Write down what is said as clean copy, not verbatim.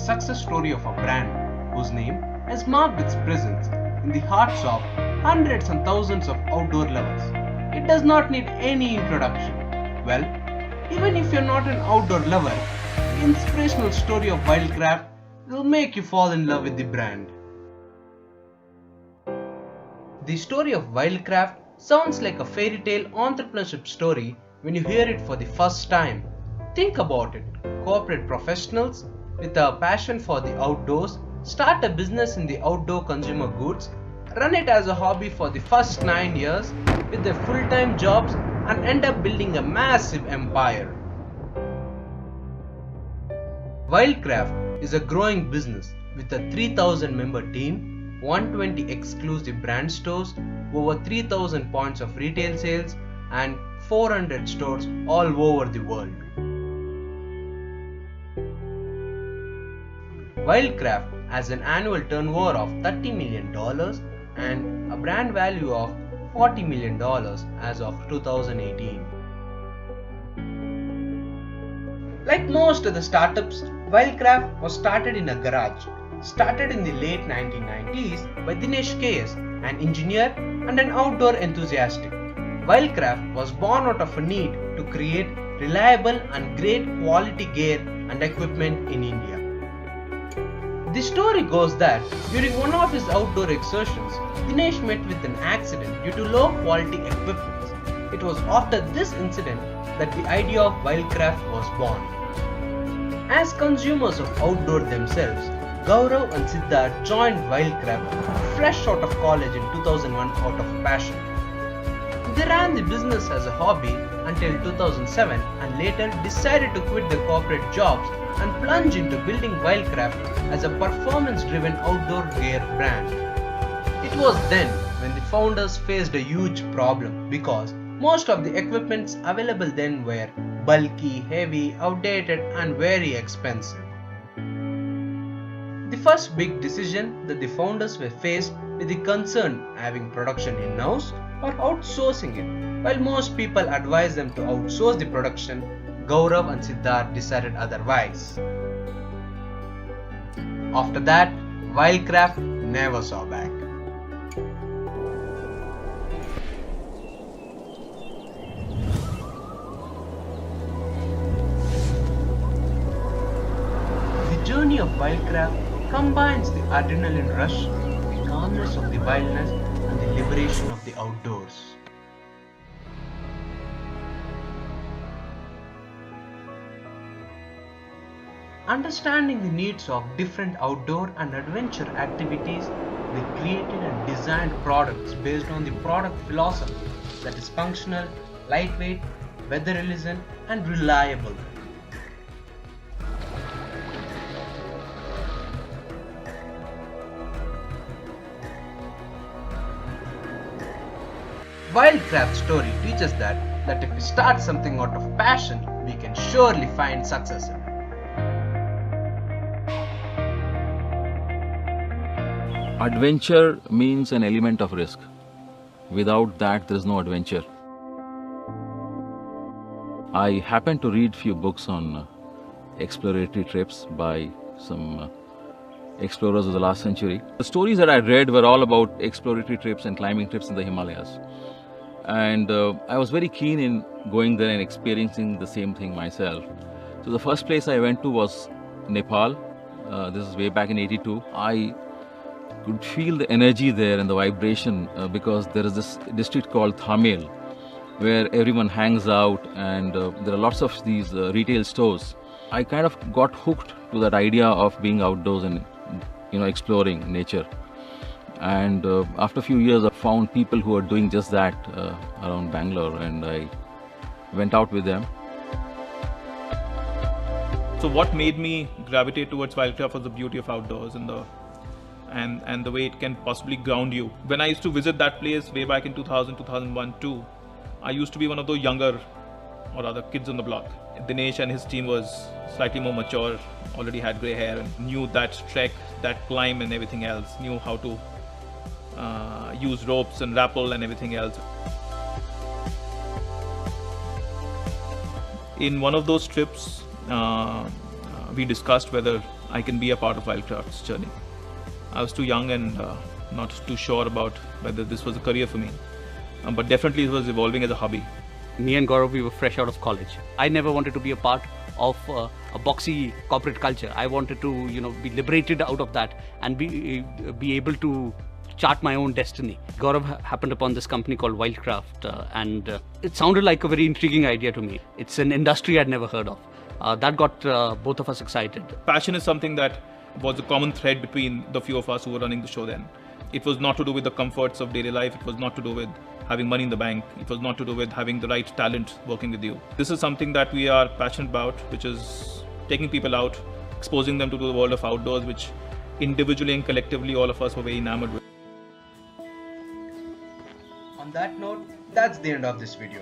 success story of a brand whose name has marked its presence in the hearts of hundreds and thousands of outdoor lovers. It does not need any introduction. Well, even if you're not an outdoor lover, the inspirational story of Wildcraft will make you fall in love with the brand. The story of Wildcraft sounds like a fairy tale entrepreneurship story when you hear it for the first time. Think about it. Corporate professionals with a passion for the outdoors start a business in the outdoor consumer goods, run it as a hobby for the first 9 years with their full-time jobs and end up building a massive empire. Wildcraft is a growing business with a 3,000 member team, 120 exclusive brand stores, over 3,000 points of retail sales and 400 stores all over the world. Wildcraft has an annual turnover of $30 million and a brand value of $40 million as of 2018. Like most of the startups, Wildcraft was started in a garage. Started in the late 1990s by Dinesh KS, an engineer and an outdoor enthusiast. Wildcraft was born out of a need to create reliable and great quality gear and equipment in India. The story goes that during one of his outdoor excursions, Dinesh met with an accident due to low quality equipment. It was after this incident that the idea of Wildcraft was born. As consumers of outdoor themselves, Gaurav and Siddharth joined Wildcraft fresh out of college in 2001 out of passion. They ran the business as a hobby until 2007 and later decided to quit their corporate jobs and plunge into building Wildcraft as a performance-driven outdoor gear brand. It was then when the founders faced a huge problem because most of the equipments available then were bulky, heavy, outdated and very expensive. The first big decision that the founders were faced with the concern having production in-house or outsourcing it. While most people advised them to outsource the production, Gaurav and Siddharth decided otherwise. After that, Wildcraft never saw back. The journey of Wildcraft combines the adrenaline rush, the calmness of the wilderness, and the liberation of the outdoors. Understanding the needs of different outdoor and adventure activities, they created and designed products based on the product philosophy that is functional, lightweight, weather resistant, and reliable. Wildcraft's story teaches that if we start something out of passion, we can surely find success in it. Adventure means an element of risk. Without that, there is no adventure. I happened to read few books on exploratory trips by some explorers of the last century. The stories that I read were all about exploratory trips and climbing trips in the Himalayas. And I was very keen in going there and experiencing the same thing myself. So the first place I went to was Nepal. This is way back in '82. I could feel the energy there and the vibration because there is this district called Thamel where everyone hangs out and there are lots of these retail stores. I kind of got hooked to that idea of being outdoors and exploring nature. And after a few years I found people who are doing just that around Bangalore, and I went out with them. So what made me gravitate towards Wildcraft was the beauty of outdoors and the way it can possibly ground you. When I used to visit that place way back in 2000, 2001 too, I used to be one of those younger or other kids on the block. Dinesh and his team was slightly more mature, already had grey hair and knew that trek, that climb and everything else, knew how to use ropes and rappel and everything else. In one of those trips, we discussed whether I can be a part of Wildcraft's journey. I was too young and not too sure about whether this was a career for me, but definitely it was evolving as a hobby. Me and Gaurav, we were fresh out of college. I never wanted to be a part of a boxy corporate culture. I wanted to, be liberated out of that and be able to chart my own destiny. Gaurav happened upon this company called Wildcraft, and it sounded like a very intriguing idea to me. It's an industry I'd never heard of. That got both of us excited. Passion is something that was a common thread between the few of us who were running the show then. It was not to do with the comforts of daily life. It was not to do with having money in the bank. It was not to do with having the right talent working with you. This is something that we are passionate about, which is taking people out, exposing them to the world of outdoors, which individually and collectively all of us were very enamored with. On that note, that's the end of this video.